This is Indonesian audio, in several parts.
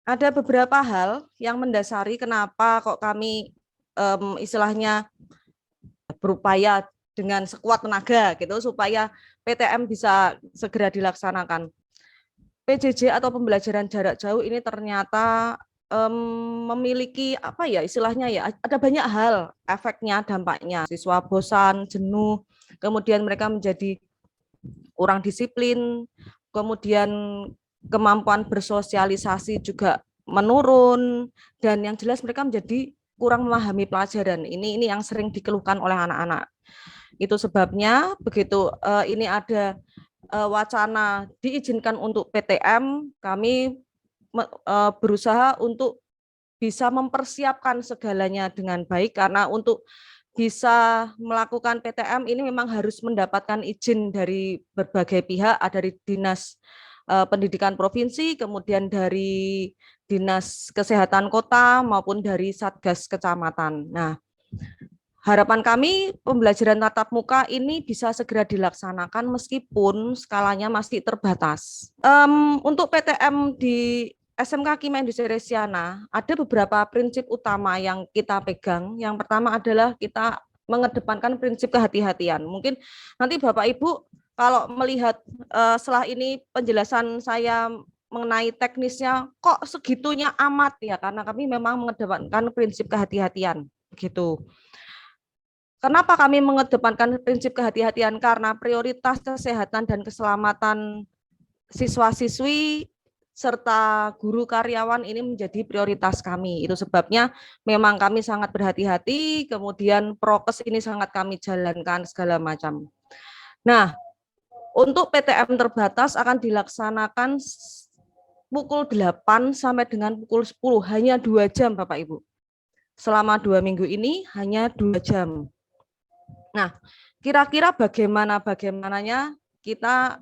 ada beberapa hal yang mendasari kenapa kok kami istilahnya berupaya dengan sekuat tenaga gitu supaya PTM bisa segera dilaksanakan. PJJ atau pembelajaran jarak jauh ini ternyata memiliki apa ya istilahnya ya ada banyak hal efeknya dampaknya siswa bosan jenuh kemudian mereka menjadi kurang disiplin kemudian kemampuan bersosialisasi juga menurun dan yang jelas mereka menjadi kurang memahami pelajaran ini yang sering dikeluhkan oleh anak-anak itu sebabnya begitu ini ada wacana diizinkan untuk PTM, kami berusaha untuk bisa mempersiapkan segalanya dengan baik karena untuk bisa melakukan PTM ini memang harus mendapatkan izin dari berbagai pihak, dari Dinas Pendidikan Provinsi, kemudian dari Dinas Kesehatan Kota maupun dari Satgas Kecamatan. Nah, harapan kami pembelajaran tatap muka ini bisa segera dilaksanakan meskipun skalanya masih terbatas. Untuk PTM di SMK Kimia Industri Resiana ada beberapa prinsip utama yang kita pegang. Yang pertama adalah kita mengedepankan prinsip kehati-hatian. Mungkin nanti Bapak Ibu kalau melihat setelah ini penjelasan saya mengenai teknisnya kok segitunya amat ya karena kami memang mengedepankan prinsip kehati-hatian begitu. Kenapa kami mengedepankan prinsip kehati-hatian? Karena prioritas kesehatan dan keselamatan siswa-siswi serta guru karyawan ini menjadi prioritas kami. Itu sebabnya memang kami sangat berhati-hati, kemudian prokes ini sangat kami jalankan segala macam. Nah, untuk PTM terbatas akan dilaksanakan pukul 8 sampai dengan pukul 10, hanya 2 jam Bapak Ibu. Selama 2 minggu ini hanya 2 jam. Nah, kira-kira bagaimananya kita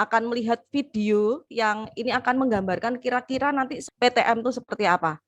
akan melihat video yang ini akan menggambarkan kira-kira nanti PTM itu seperti apa.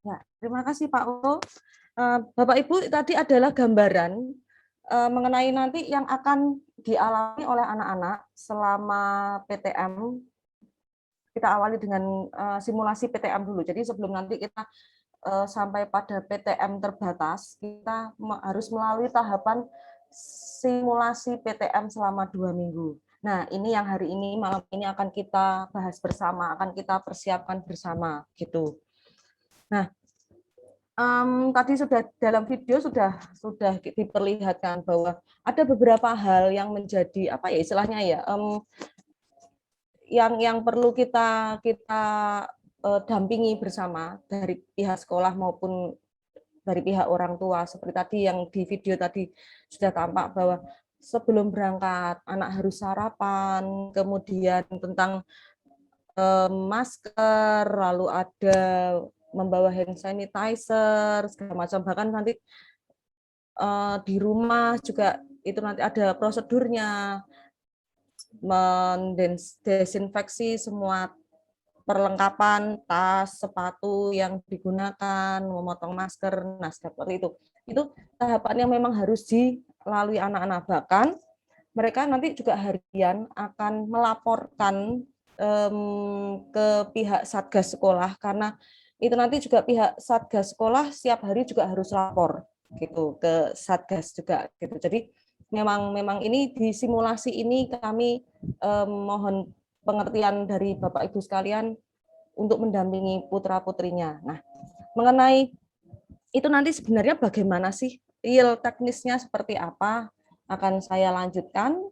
Ya, terima kasih Pak Uto. Bapak Ibu, tadi adalah gambaran mengenai nanti yang akan dialami oleh anak-anak selama PTM. Kita awali dengan simulasi PTM dulu. Jadi sebelum nanti kita sampai pada PTM terbatas, kita harus melalui tahapan simulasi PTM selama 2 minggu. Nah, ini yang hari ini malam ini akan kita bahas bersama, akan kita persiapkan bersama, gitu. Nah, tadi sudah dalam video sudah diperlihatkan bahwa ada beberapa hal yang menjadi apa ya istilahnya ya, yang perlu kita dampingi bersama dari pihak sekolah maupun dari pihak orang tua. Seperti tadi yang di video tadi sudah tampak bahwa sebelum berangkat anak harus sarapan, kemudian tentang masker, lalu ada membawa hand sanitizer segala macam, bahkan nanti di rumah juga itu nanti ada prosedurnya, mendesinfeksi semua perlengkapan, tas, sepatu yang digunakan, memotong masker, nah seperti itu. Itu tahapan yang memang harus dilalui anak-anak. Bahkan mereka nanti juga harian akan melaporkan ke pihak Satgas sekolah, karena itu nanti juga pihak Satgas sekolah setiap hari juga harus lapor gitu ke Satgas juga gitu. Jadi memang ini di simulasi ini kami mohon pengertian dari Bapak Ibu sekalian untuk mendampingi putra-putrinya. Nah, mengenai itu nanti sebenarnya bagaimana sih real teknisnya seperti apa, akan saya lanjutkan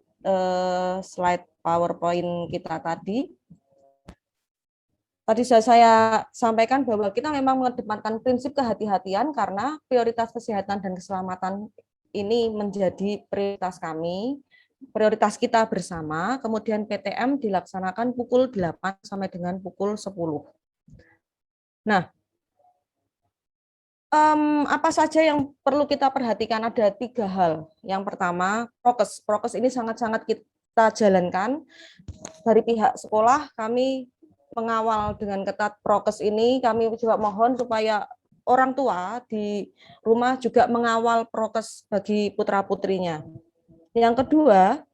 slide PowerPoint kita tadi. Tadi saya sampaikan bahwa kita memang mengedepankan prinsip kehati-hatian karena prioritas kesehatan dan keselamatan ini menjadi prioritas kami, prioritas kita bersama. Kemudian PTM dilaksanakan pukul 8 sampai dengan pukul 10. Nah, apa saja yang perlu kita perhatikan? Ada 3 hal. Yang pertama, prokes. Prokes ini sangat-sangat kita jalankan. Dari pihak sekolah, kami mengawal dengan ketat prokes ini. Kami juga mohon supaya orang tua di rumah juga mengawal prokes bagi putra-putrinya. Yang kedua,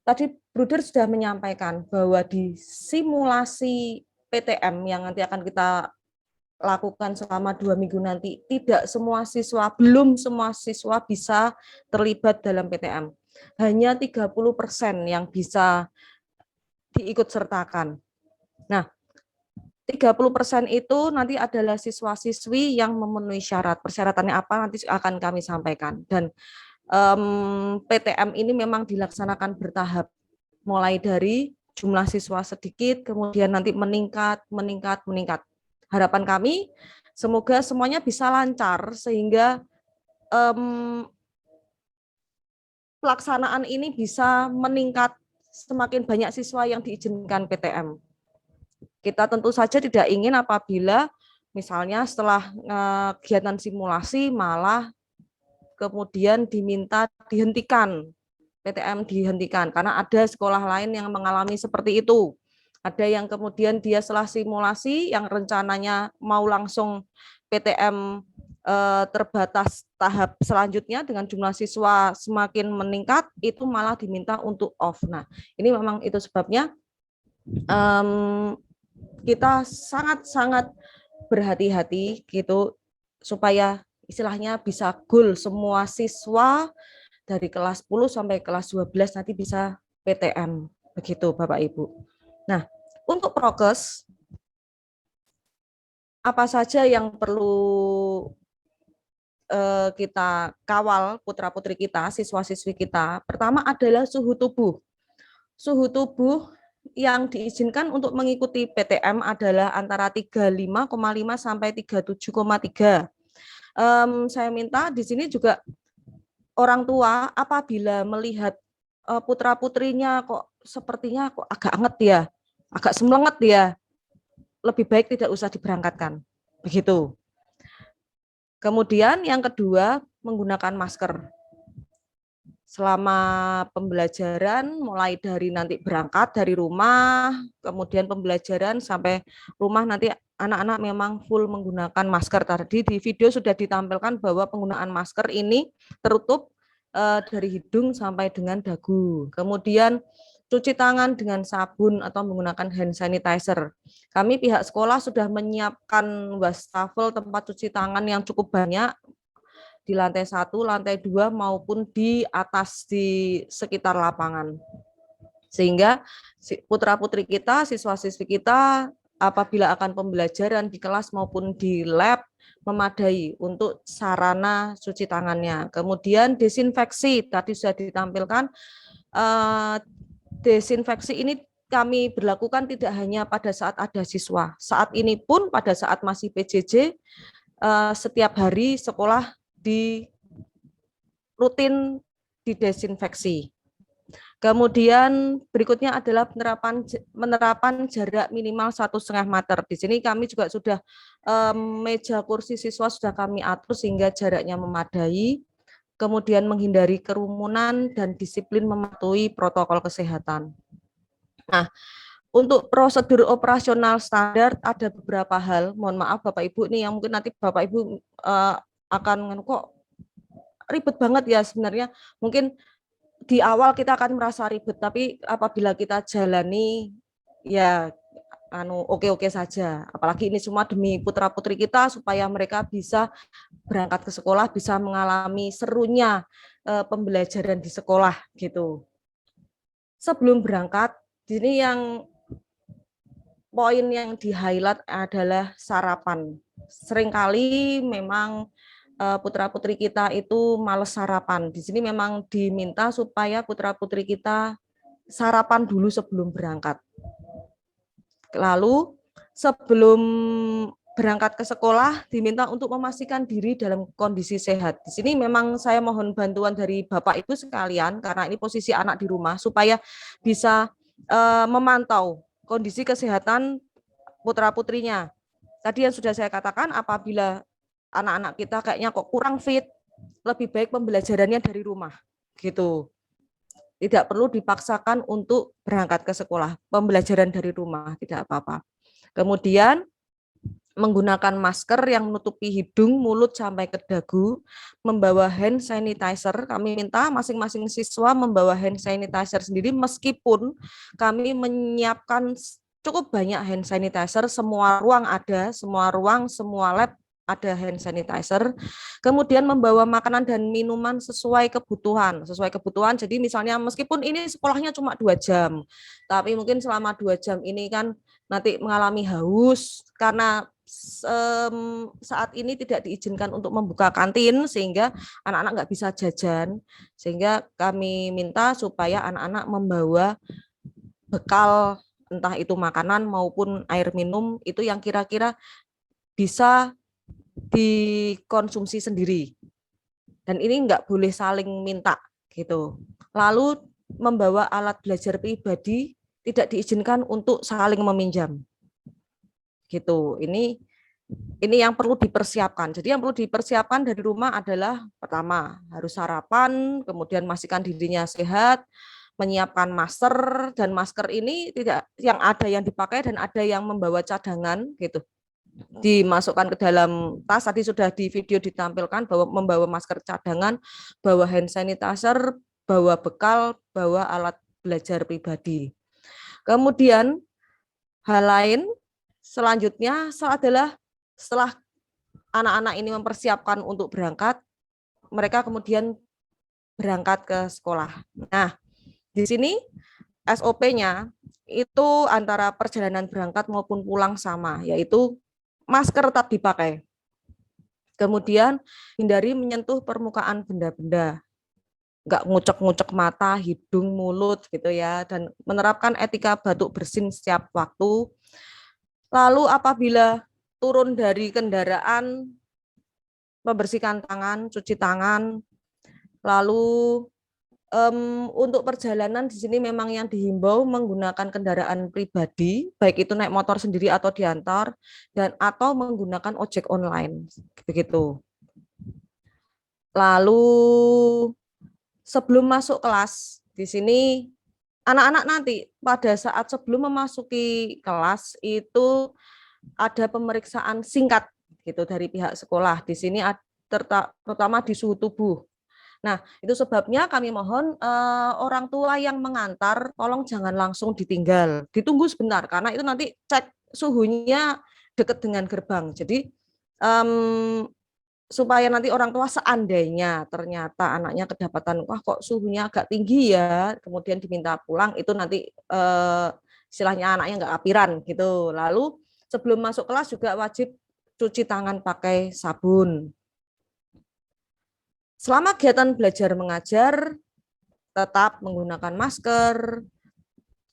tadi Bruder sudah menyampaikan bahwa di simulasi PTM yang nanti akan kita lakukan selama 2 minggu nanti, tidak semua siswa, belum semua siswa bisa terlibat dalam PTM. Hanya 30% yang bisa diikut sertakan. Nah, 30% itu nanti adalah siswa-siswi yang memenuhi syarat. Persyaratannya apa nanti akan kami sampaikan. Dan PTM ini memang dilaksanakan bertahap. Mulai dari jumlah siswa sedikit, kemudian nanti meningkat. Harapan kami semoga semuanya bisa lancar sehingga pelaksanaan ini bisa meningkat, semakin banyak siswa yang diizinkan PTM. Kita tentu saja tidak ingin apabila misalnya setelah kegiatan simulasi malah kemudian diminta dihentikan, PTM dihentikan, karena ada sekolah lain yang mengalami seperti itu. Ada yang kemudian dia setelah simulasi yang rencananya mau langsung PTM terbatas tahap selanjutnya dengan jumlah siswa semakin meningkat, itu malah diminta untuk off. Nah, ini memang itu sebabnya kita sangat-sangat berhati-hati gitu supaya istilahnya bisa goal semua siswa dari kelas 10 sampai kelas 12 nanti bisa PTM, begitu Bapak Ibu. Nah, untuk prokes apa saja yang perlu kita kawal putra-putri kita, siswa-siswi kita? Pertama adalah suhu tubuh. Suhu tubuh yang diizinkan untuk mengikuti PTM adalah antara 35,5 sampai 37,3. Saya minta di sini juga orang tua apabila melihat putra-putrinya kok sepertinya kok agak anget ya, agak semelenget ya, lebih baik tidak usah diberangkatkan. Begitu. Kemudian yang kedua, menggunakan masker. Selama pembelajaran, mulai dari nanti berangkat dari rumah, kemudian pembelajaran sampai rumah nanti anak-anak memang full menggunakan masker. Tadi di video sudah ditampilkan bahwa penggunaan masker ini tertutup dari hidung sampai dengan dagu. Kemudian cuci tangan dengan sabun atau menggunakan hand sanitizer. Kami pihak sekolah sudah menyiapkan wastafel tempat cuci tangan yang cukup banyak di lantai 1, lantai 2 maupun di atas di sekitar lapangan. Sehingga putra-putri kita, siswa-siswi kita apabila akan pembelajaran di kelas maupun di lab memadai untuk sarana cuci tangannya. Kemudian desinfeksi tadi sudah ditampilkan. Desinfeksi ini kami berlakukan tidak hanya pada saat ada siswa. Saat ini pun pada saat masih PJJ setiap hari sekolah di rutin didesinfeksi. Kemudian berikutnya adalah penerapan jarak minimal 1,5 meter. Di sini kami juga sudah meja kursi siswa sudah kami atur sehingga jaraknya memadai. Kemudian menghindari kerumunan dan disiplin mematuhi protokol kesehatan. Nah, untuk prosedur operasional standar ada beberapa hal. Mohon maaf Bapak Ibu nih yang mungkin nanti Bapak Ibu akan kok ribet banget ya sebenarnya. Mungkin di awal kita akan merasa ribet, tapi apabila kita jalani ya oke-oke saja. Apalagi ini semua demi putra-putri kita supaya mereka bisa berangkat ke sekolah, bisa mengalami serunya pembelajaran di sekolah gitu. Sebelum berangkat, ini yang poin yang di-highlight adalah sarapan. Seringkali memang putra-putri kita itu males sarapan. Di sini memang diminta supaya putra-putri kita sarapan dulu sebelum berangkat. Lalu sebelum berangkat ke sekolah diminta untuk memastikan diri dalam kondisi sehat. Di sini memang saya mohon bantuan dari Bapak Ibu sekalian karena ini posisi anak di rumah supaya bisa memantau kondisi kesehatan putra-putrinya. Tadi yang sudah saya katakan apabila anak-anak kita kayaknya kok kurang fit, lebih baik pembelajarannya dari rumah gitu. Tidak perlu dipaksakan untuk berangkat ke sekolah, pembelajaran dari rumah tidak apa-apa. Kemudian menggunakan masker yang menutupi hidung, mulut sampai ke dagu, membawa hand sanitizer. Kami minta masing-masing siswa membawa hand sanitizer sendiri meskipun kami menyiapkan cukup banyak hand sanitizer, semua ruang ada, semua ruang, semua lab ada hand sanitizer. Kemudian membawa makanan dan minuman sesuai kebutuhan. Jadi misalnya meskipun ini sekolahnya cuma 2 jam, tapi mungkin selama 2 jam ini kan nanti mengalami haus karena saat ini tidak diizinkan untuk membuka kantin sehingga anak-anak nggak bisa jajan. Sehingga kami minta supaya anak-anak membawa bekal entah itu makanan maupun air minum itu yang kira-kira bisa dikonsumsi sendiri. Dan ini nggak boleh saling minta gitu. Lalu membawa alat belajar pribadi tidak diizinkan untuk saling meminjam. Gitu. Ini yang perlu dipersiapkan. Jadi yang perlu dipersiapkan dari rumah adalah pertama harus sarapan, kemudian pastikan dirinya sehat, menyiapkan masker dan masker ini tidak yang ada yang dipakai dan ada yang membawa cadangan gitu. Dimasukkan ke dalam tas, tadi sudah di video ditampilkan bahwa membawa masker cadangan, bawa hand sanitizer, bawa bekal, bawa alat belajar pribadi. Kemudian hal lain selanjutnya adalah setelah anak-anak ini mempersiapkan untuk berangkat, mereka kemudian berangkat ke sekolah. Nah, di sini SOP-nya itu antara perjalanan berangkat maupun pulang sama, yaitu masker tetap dipakai. Kemudian hindari menyentuh permukaan benda-benda. Nggak ngucek-ngucek mata, hidung, mulut gitu ya. Dan menerapkan etika batuk bersin setiap waktu. Lalu apabila turun dari kendaraan, membersihkan tangan, cuci tangan. Lalu untuk perjalanan di sini memang yang dihimbau menggunakan kendaraan pribadi, baik itu naik motor sendiri atau diantar, dan atau menggunakan ojek online, begitu. Lalu sebelum masuk kelas, di sini anak-anak nanti pada saat sebelum memasuki kelas itu ada pemeriksaan singkat gitu dari pihak sekolah. Di sini terutama di suhu tubuh. Nah, itu sebabnya kami mohon orang tua yang mengantar, tolong jangan langsung ditinggal, ditunggu sebentar karena itu nanti cek suhunya dekat dengan gerbang. Jadi supaya nanti orang tua seandainya ternyata anaknya kedapatan wah kok suhunya agak tinggi ya, kemudian diminta pulang, itu nanti istilahnya anaknya nggak kapiran gitu. Lalu sebelum masuk kelas juga wajib cuci tangan pakai sabun. Selama kegiatan belajar mengajar tetap menggunakan masker,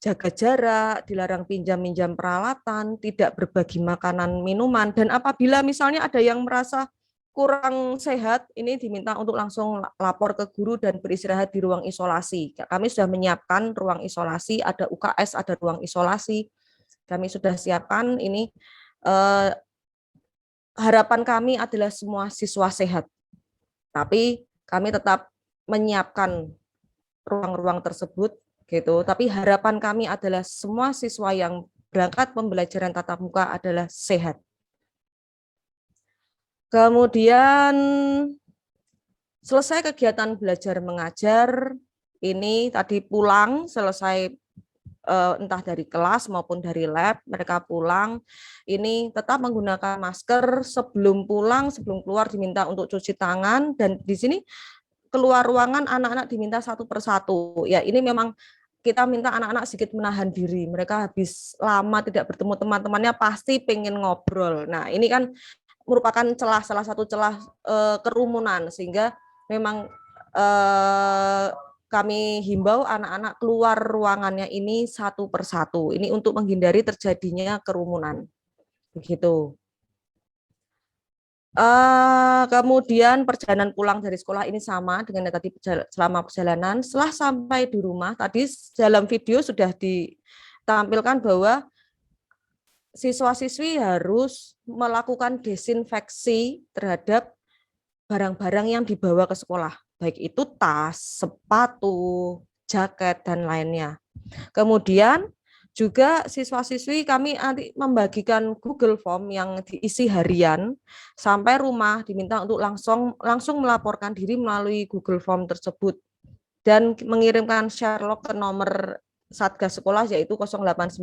jaga jarak, dilarang pinjam-minjam peralatan, tidak berbagi makanan, minuman, dan apabila misalnya ada yang merasa kurang sehat, ini diminta untuk langsung lapor ke guru dan beristirahat di ruang isolasi. Kami sudah menyiapkan ruang isolasi, ada UKS, ada ruang isolasi. Kami sudah siapkan ini. Harapan kami adalah semua siswa sehat, tapi kami tetap menyiapkan ruang-ruang tersebut gitu. Tapi harapan kami adalah semua siswa yang berangkat pembelajaran tatap muka adalah sehat. Kemudian selesai kegiatan belajar mengajar, ini tadi pulang selesai entah dari kelas maupun dari lab, mereka pulang, ini tetap menggunakan masker, sebelum pulang, sebelum keluar diminta untuk cuci tangan, dan di sini keluar ruangan anak-anak diminta satu persatu. Ya, ini memang kita minta anak-anak sedikit menahan diri. Mereka habis lama tidak bertemu teman-temannya pasti pengen ngobrol. Nah, ini kan merupakan salah satu celah kerumunan, sehingga memang kami himbau anak-anak keluar ruangannya ini satu persatu. Ini untuk menghindari terjadinya kerumunan. Begitu. Kemudian perjalanan pulang dari sekolah ini sama dengan yang tadi selama perjalanan. Setelah sampai di rumah, tadi dalam video sudah ditampilkan bahwa siswa-siswi harus melakukan desinfeksi terhadap barang-barang yang dibawa ke sekolah, baik itu tas, sepatu, jaket, dan lainnya. Kemudian juga siswa-siswi kami nanti membagikan Google Form yang diisi harian, sampai rumah diminta untuk langsung melaporkan diri melalui Google Form tersebut dan mengirimkan Sherlock ke nomor Satgas Sekolah yaitu 0895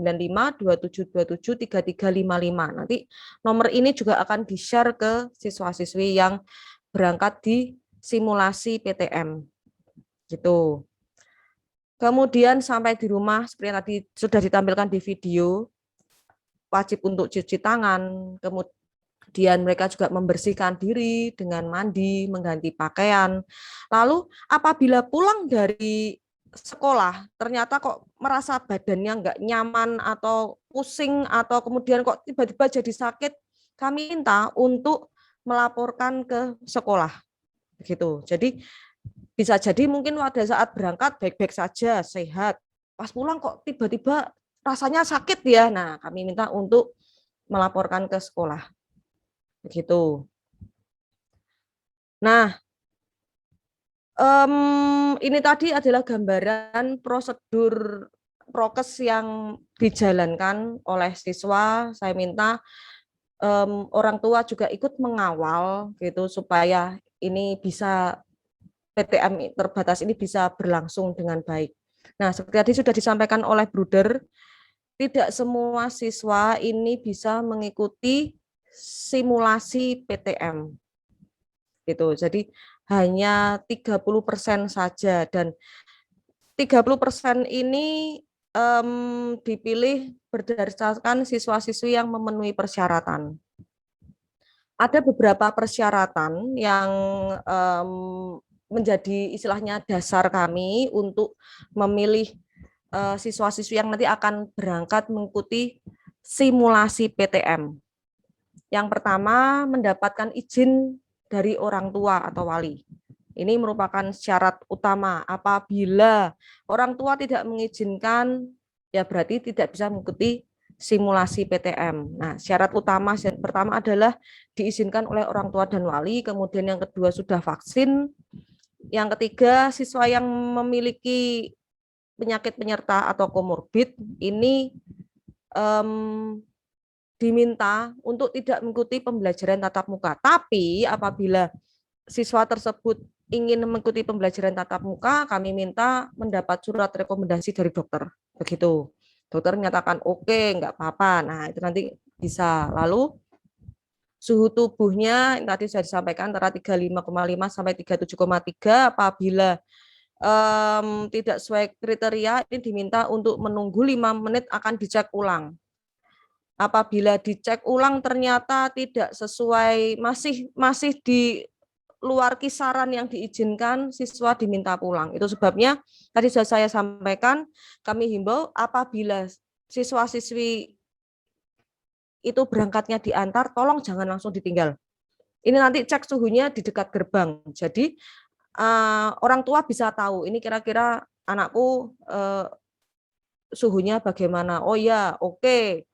2727 3355. Nanti nomor ini juga akan di-share ke siswa-siswi yang berangkat di simulasi PTM. Gitu. Kemudian sampai di rumah seperti yang tadi sudah ditampilkan di video, wajib untuk cuci tangan, kemudian mereka juga membersihkan diri dengan mandi, mengganti pakaian. Lalu apabila pulang dari sekolah, ternyata kok merasa badannya nggak nyaman atau pusing atau kemudian kok tiba-tiba jadi sakit, kami minta untuk melaporkan ke sekolah. Begitu. Jadi bisa jadi mungkin pada saat berangkat baik-baik saja, sehat. Pas pulang kok tiba-tiba rasanya sakit ya. Nah, kami minta untuk melaporkan ke sekolah. Begitu. Nah, ini tadi adalah gambaran prosedur prokes yang dijalankan oleh siswa. Saya minta orang tua juga ikut mengawal gitu supaya ini bisa PTM terbatas ini bisa berlangsung dengan baik. Nah, seperti tadi sudah disampaikan oleh Bruder, tidak semua siswa ini bisa mengikuti simulasi PTM. Gitu. Jadi hanya 30% saja, dan 30% ini dipilih berdasarkan siswa-siswi yang memenuhi persyaratan. Ada beberapa persyaratan yang menjadi istilahnya dasar kami untuk memilih siswa-siswi yang nanti akan berangkat mengikuti simulasi PTM. Yang pertama, mendapatkan izin dari orang tua atau wali. Ini merupakan syarat utama. Apabila orang tua tidak mengizinkan, ya berarti tidak bisa mengikuti simulasi PTM. Nah, syarat utama pertama adalah diizinkan oleh orang tua dan wali, kemudian yang kedua sudah vaksin, yang ketiga siswa yang memiliki penyakit penyerta atau komorbid ini diminta untuk tidak mengikuti pembelajaran tatap muka. Tapi apabila siswa tersebut ingin mengikuti pembelajaran tatap muka, kami minta mendapat surat rekomendasi dari dokter. Begitu. Dokter menyatakan oke, nggak apa-apa. Nah, itu nanti bisa. Lalu suhu tubuhnya tadi sudah disampaikan antara 35,5 sampai 37,3. Apabila tidak sesuai kriteria, ini diminta untuk menunggu 5 menit akan dicek ulang. Apabila dicek ulang ternyata tidak sesuai, masih di luar kisaran yang diizinkan, siswa diminta pulang. Itu sebabnya tadi sudah saya sampaikan, kami himbau apabila siswa-siswi itu berangkatnya diantar, tolong jangan langsung ditinggal. Ini nanti cek suhunya di dekat gerbang. Jadi orang tua bisa tahu ini kira-kira anakku suhunya bagaimana. Oh ya, oke.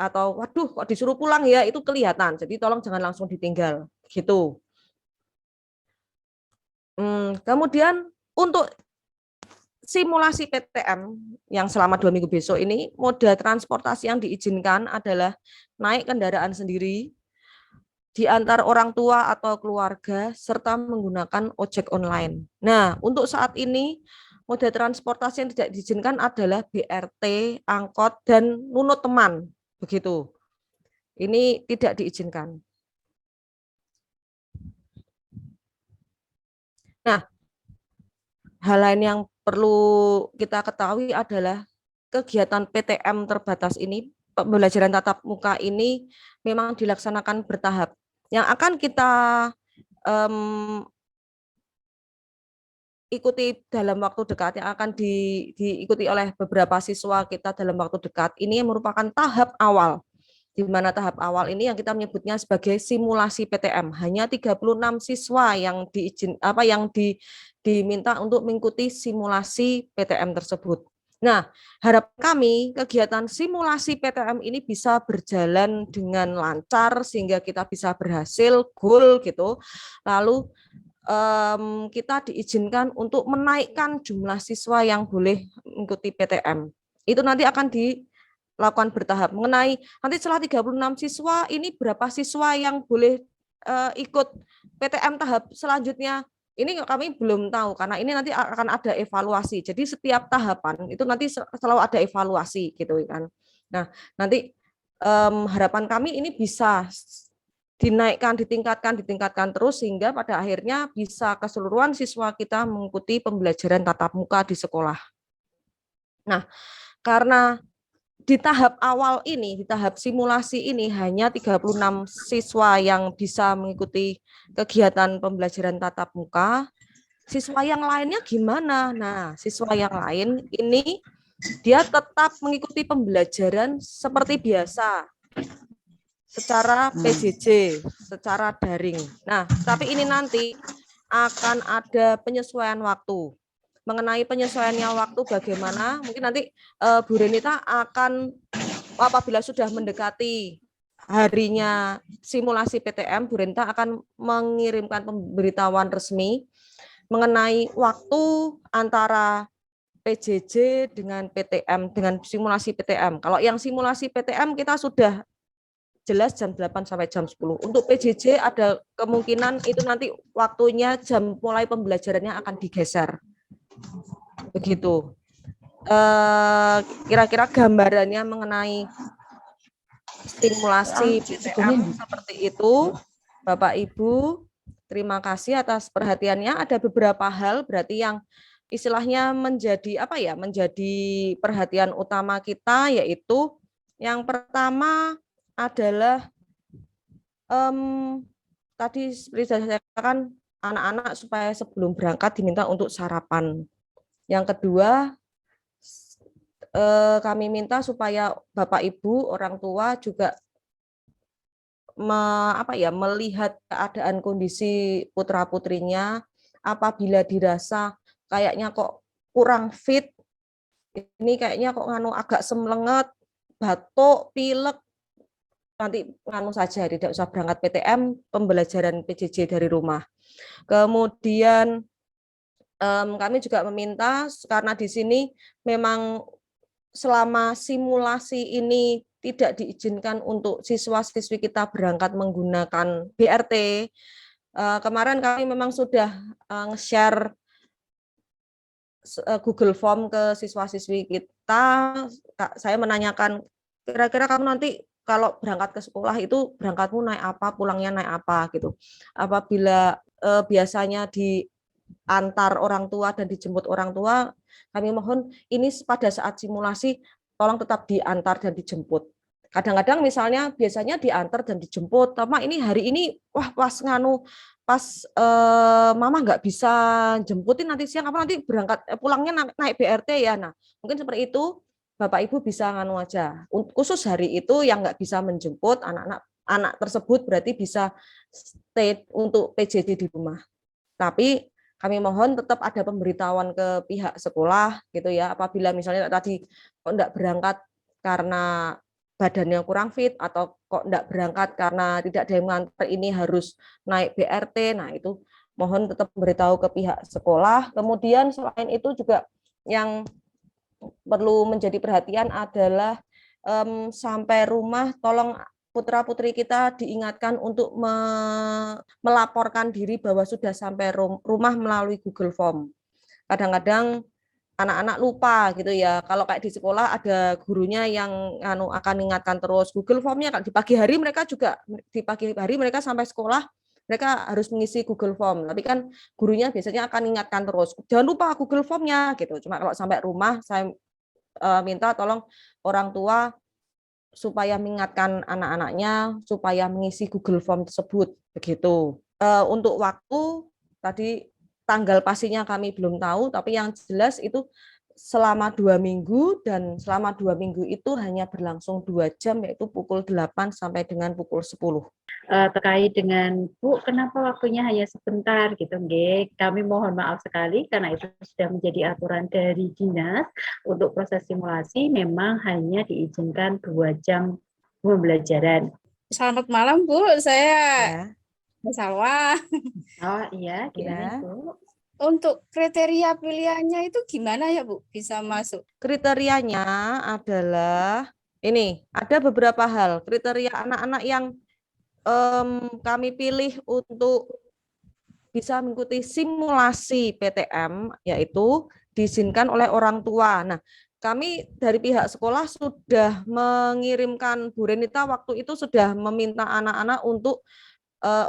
Atau waduh kok disuruh pulang ya, itu kelihatan. Jadi tolong jangan langsung ditinggal gitu. Kemudian untuk simulasi PTM yang selama 2 minggu besok ini, moda transportasi yang diizinkan adalah naik kendaraan sendiri, diantar orang tua atau keluarga, serta menggunakan ojek online. Nah, untuk saat ini, moda transportasi yang tidak diizinkan adalah BRT, angkot, dan nunut teman. Begitu. Ini tidak diizinkan. Nah, hal lain yang perlu kita ketahui adalah kegiatan PTM terbatas ini, pembelajaran tatap muka ini memang dilaksanakan bertahap. Yang akan kita ikuti dalam waktu dekat, yang akan diikuti oleh beberapa siswa kita dalam waktu dekat, ini merupakan tahap awal. Di mana tahap awal ini yang kita menyebutnya sebagai simulasi PTM. Hanya 36 siswa yang diminta untuk mengikuti simulasi PTM tersebut. Nah, harap kami kegiatan simulasi PTM ini bisa berjalan dengan lancar sehingga kita bisa berhasil goal gitu. Lalu kita diizinkan untuk menaikkan jumlah siswa yang boleh mengikuti PTM. Itu nanti akan dilakukan bertahap. Mengenai nanti setelah 36 siswa, ini berapa siswa yang boleh ikut PTM tahap selanjutnya, ini kami belum tahu, karena ini nanti akan ada evaluasi. Jadi setiap tahapan itu nanti selalu ada evaluasi gitu kan. Nah, nanti harapan kami ini bisa dinaikkan, ditingkatkan terus sehingga pada akhirnya bisa keseluruhan siswa kita mengikuti pembelajaran tatap muka di sekolah. Nah, karena di tahap awal ini, di tahap simulasi ini hanya 36 siswa yang bisa mengikuti kegiatan pembelajaran tatap muka. Siswa yang lainnya gimana? Nah, siswa yang lain ini dia tetap mengikuti pembelajaran seperti biasa, secara PJJ, secara daring. Nah, tapi ini nanti akan ada penyesuaian waktu. Mengenai penyesuaiannya waktu bagaimana, mungkin nanti Bu Renita akan apabila sudah mendekati harinya simulasi PTM, Bu Renita akan mengirimkan pemberitahuan resmi mengenai waktu antara PJJ dengan PTM, dengan simulasi PTM. Kalau yang simulasi PTM kita sudah jelas jam 8 sampai jam 10. Untuk PJJ ada kemungkinan itu nanti waktunya jam mulai pembelajarannya akan digeser. Begitu. Kira-kira gambarannya mengenai stimulasi PTM seperti itu. Bapak Ibu, terima kasih atas perhatiannya. Ada beberapa hal berarti yang istilahnya menjadi menjadi perhatian utama kita, yaitu yang pertama adalah tadi seperti saya katakan, anak-anak supaya sebelum berangkat diminta untuk sarapan. Yang kedua, kami minta supaya Bapak Ibu orang tua juga melihat keadaan kondisi putra-putrinya. Apabila dirasa kayaknya kok kurang fit, ini kayaknya kok agak semlenget, batuk, pilek, nanti saja, tidak usah berangkat PTM, pembelajaran PJJ dari rumah. Kemudian kami juga meminta, karena di sini memang selama simulasi ini tidak diizinkan untuk siswa-siswi kita berangkat menggunakan BRT. Kemarin kami memang sudah nge-share Google Form ke siswa-siswi kita. Saya menanyakan, kira-kira kamu nanti kalau berangkat ke sekolah itu berangkatmu naik apa, pulangnya naik apa gitu. Apabila biasanya diantar orang tua dan dijemput orang tua, kami mohon ini pada saat simulasi tolong tetap diantar dan dijemput. Kadang-kadang misalnya biasanya diantar dan dijemput, sama ini hari ini wah pas mama nggak bisa jemputin nanti siang apa nanti berangkat pulangnya naik BRT ya. Nah, mungkin seperti itu Bapak Ibu bisa nganu aja. Khusus hari itu yang nggak bisa menjemput anak tersebut berarti bisa stay untuk PJJ di rumah. Tapi kami mohon tetap ada pemberitahuan ke pihak sekolah gitu ya. Apabila misalnya tadi kok enggak berangkat karena badannya kurang fit atau kok enggak berangkat karena tidak ada yang mengantar ini harus naik BRT. Nah, itu mohon tetap memberitahu ke pihak sekolah. Kemudian selain itu juga yang perlu menjadi perhatian adalah sampai rumah tolong putra-putri kita diingatkan untuk melaporkan diri bahwa sudah sampai rumah melalui Google Form. Kadang-kadang anak-anak lupa gitu ya. Kalau kayak di sekolah ada gurunya yang akan ingatkan terus. Google Form-nya di pagi hari mereka sampai sekolah mereka harus mengisi Google Form. Tapi kan gurunya biasanya akan ingatkan terus. Jangan lupa Google Form-nya gitu. Cuma kalau sampai rumah saya minta tolong orang tua supaya mengingatkan anak-anaknya supaya mengisi Google Form tersebut begitu. Untuk waktu tadi tanggal pastinya kami belum tahu, tapi yang jelas itu selama 2 minggu dan selama 2 minggu itu hanya berlangsung 2 jam yaitu pukul 8 sampai dengan pukul 10. Terkait dengan Bu, kenapa waktunya hanya sebentar gitu, nggih. Kami mohon maaf sekali karena itu sudah menjadi aturan dari dinas untuk proses simulasi memang hanya diizinkan 2 jam pembelajaran. Selamat malam Bu, saya Ya. Salwa. Oh iya, gimana Ya. Bu? Untuk kriteria pilihannya itu gimana ya Bu bisa masuk? Kriterianya adalah ini, ada beberapa hal. Kriteria anak-anak yang kami pilih untuk bisa mengikuti simulasi PTM, yaitu diizinkan oleh orang tua. Nah, kami dari pihak sekolah sudah mengirimkan Bu Renita waktu itu sudah meminta anak-anak untuk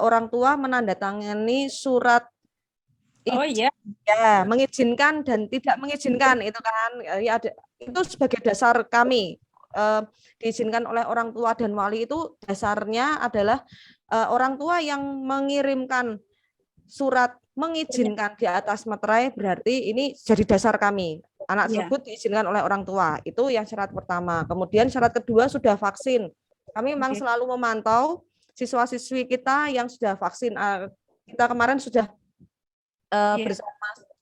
orang tua menandatangani surat Oh iya. ya, mengizinkan dan tidak mengizinkan itu kan ya ada, itu sebagai dasar kami diizinkan oleh orang tua dan wali itu dasarnya adalah orang tua yang mengirimkan surat mengizinkan di atas materai berarti ini jadi dasar kami. Anak tersebut diizinkan oleh orang tua. Itu yang syarat pertama. Kemudian syarat kedua sudah vaksin. Kami memang selalu memantau siswa-siswi kita yang sudah vaksin. Kita kemarin sudah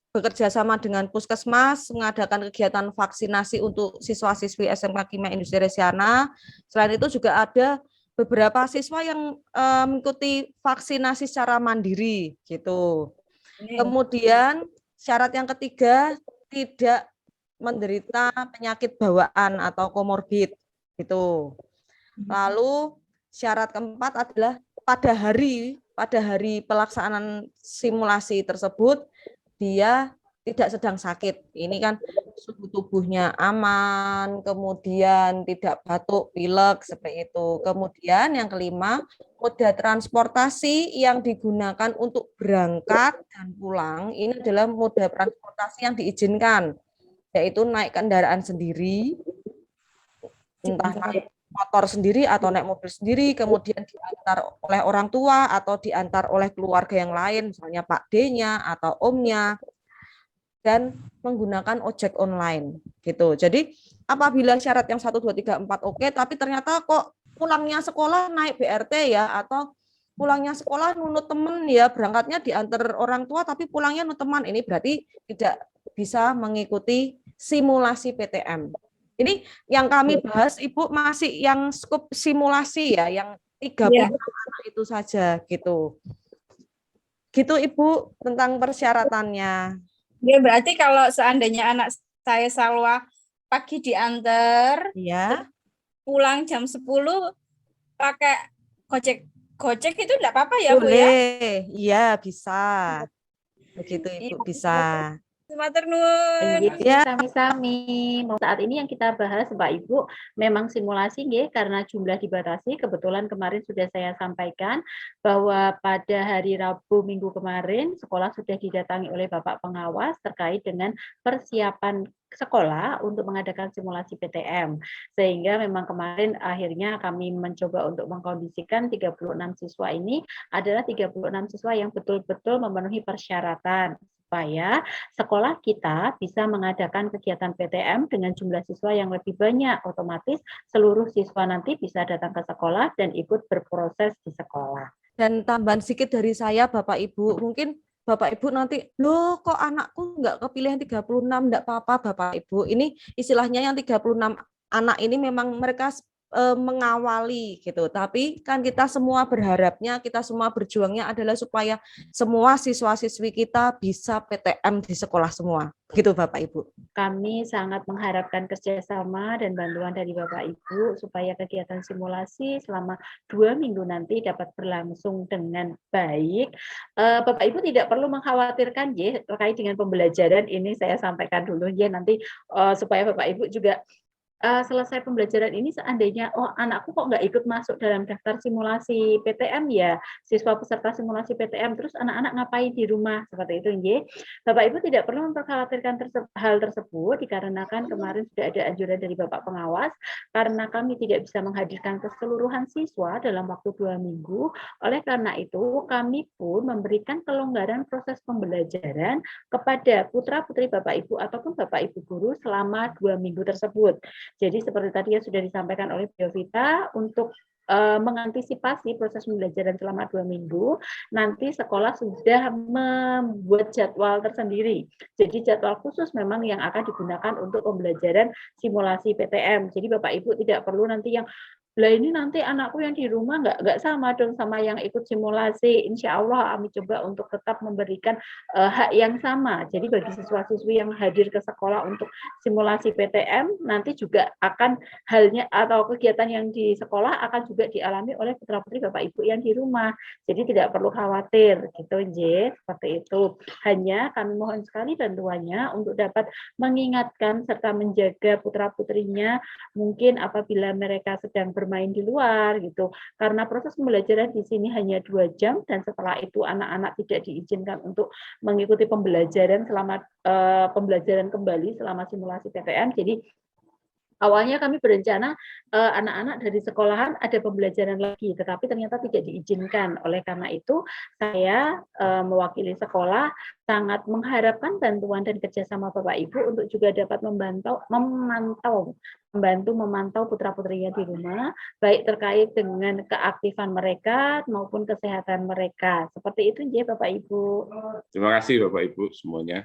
bekerja sama dengan Puskesmas mengadakan kegiatan vaksinasi untuk siswa-siswi SMK Kimia Industri Resiana. Selain itu juga ada beberapa siswa yang mengikuti vaksinasi secara mandiri gitu. Kemudian syarat yang ketiga tidak menderita penyakit bawaan atau komorbid gitu. Lalu syarat keempat adalah pada hari pelaksanaan simulasi tersebut dia tidak sedang sakit. Ini kan suhu tubuhnya aman, kemudian tidak batuk, pilek seperti itu. Kemudian yang kelima, moda transportasi yang digunakan untuk berangkat dan pulang ini adalah moda transportasi yang diizinkan, yaitu naik kendaraan sendiri, entah naik motor sendiri atau naik mobil sendiri, kemudian diantar oleh orang tua atau diantar oleh keluarga yang lain, misalnya Pak D-nya atau Om-nya, dan menggunakan ojek online gitu. Jadi apabila syarat yang 1, 2, 3, 4 oke, tapi ternyata kok pulangnya sekolah naik BRT ya, atau pulangnya sekolah nunut temen ya, berangkatnya diantar orang tua tapi pulangnya nunut teman, ini berarti tidak bisa mengikuti simulasi PTM. Ini yang kami bahas Ibu masih yang skup simulasi ya, yang 30 anak itu saja gitu. Gitu Ibu tentang persyaratannya. Ya berarti kalau seandainya anak saya Salwa pagi diantar, ya, pulang jam 10 pakai Gojek itu enggak apa-apa ya, Bu ya? Boleh, iya bisa. Begitu Iya, Ibu bisa. matur nuwun. Nggih, Ya. sami-sami. Saat ini yang kita bahas Bapak Ibu memang simulasi nggih karena jumlah dibatasi. Kebetulan kemarin sudah saya sampaikan bahwa pada hari Rabu minggu kemarin sekolah sudah didatangi oleh Bapak pengawas terkait dengan persiapan sekolah untuk mengadakan simulasi PTM. Sehingga memang kemarin akhirnya kami mencoba untuk mengkondisikan 36 siswa ini adalah 36 siswa yang betul-betul memenuhi persyaratan supaya sekolah kita bisa mengadakan kegiatan PTM dengan jumlah siswa yang lebih banyak. Otomatis seluruh siswa nanti bisa datang ke sekolah dan ikut berproses di sekolah. Dan tambahan sedikit dari saya, Bapak Ibu, mungkin Bapak Ibu nanti, loh kok anakku nggak kepilih yang 36, nggak apa-apa Bapak Ibu. Ini istilahnya yang 36 anak ini memang mereka mengawali gitu. Tapi kan kita semua berharapnya, kita semua berjuangnya adalah supaya semua siswa-siswi kita bisa PTM di sekolah semua. Begitu Bapak Ibu. Kami sangat mengharapkan kerjasama dan bantuan dari Bapak Ibu supaya kegiatan simulasi selama 2 minggu nanti dapat berlangsung dengan baik. Bapak Ibu tidak perlu mengkhawatirkan ya terkait dengan pembelajaran ini saya sampaikan dulu ya nanti supaya Bapak Ibu juga selesai pembelajaran ini seandainya, oh anakku kok nggak ikut masuk dalam daftar simulasi PTM ya, siswa peserta simulasi PTM, terus anak-anak ngapain di rumah, seperti itu, nggih. Bapak Ibu tidak perlu memperkhawatirkan hal tersebut, dikarenakan kemarin sudah ada anjuran dari Bapak Pengawas, karena kami tidak bisa menghadirkan keseluruhan siswa dalam waktu 2 minggu, oleh karena itu kami pun memberikan kelonggaran proses pembelajaran kepada putra-putri Bapak Ibu ataupun Bapak Ibu guru selama 2 minggu tersebut. Jadi seperti tadi yang sudah disampaikan oleh Bu Yovita, untuk mengantisipasi proses pembelajaran selama 2 minggu, nanti sekolah sudah membuat jadwal tersendiri. Jadi jadwal khusus memang yang akan digunakan untuk pembelajaran simulasi PTM. Jadi Bapak Ibu tidak perlu nanti yang lah ini nanti anakku yang di rumah nggak sama dong sama yang ikut simulasi. Insya Allah kami coba untuk tetap memberikan hak yang sama. Jadi bagi siswa-siswi yang hadir ke sekolah untuk simulasi PTM nanti juga akan halnya atau kegiatan yang di sekolah akan juga dialami oleh putra-putri Bapak Ibu yang di rumah. Jadi tidak perlu khawatir gitu, Nje, seperti itu. Hanya kami mohon sekali bantuannya untuk dapat mengingatkan serta menjaga putra-putrinya mungkin apabila mereka sedang bermain di luar gitu. Karena proses pembelajaran di sini hanya 2 jam dan setelah itu anak-anak tidak diizinkan untuk mengikuti pembelajaran selama pembelajaran kembali selama simulasi PTM. Jadi awalnya kami berencana anak-anak dari sekolahan ada pembelajaran lagi, tetapi ternyata tidak diizinkan. Oleh karena itu, saya mewakili sekolah sangat mengharapkan bantuan dan kerjasama Bapak Ibu untuk juga dapat memantau putra-putrinya di rumah, baik terkait dengan keaktifan mereka maupun kesehatan mereka. Seperti itu, ya Bapak Ibu. Terima kasih Bapak Ibu semuanya.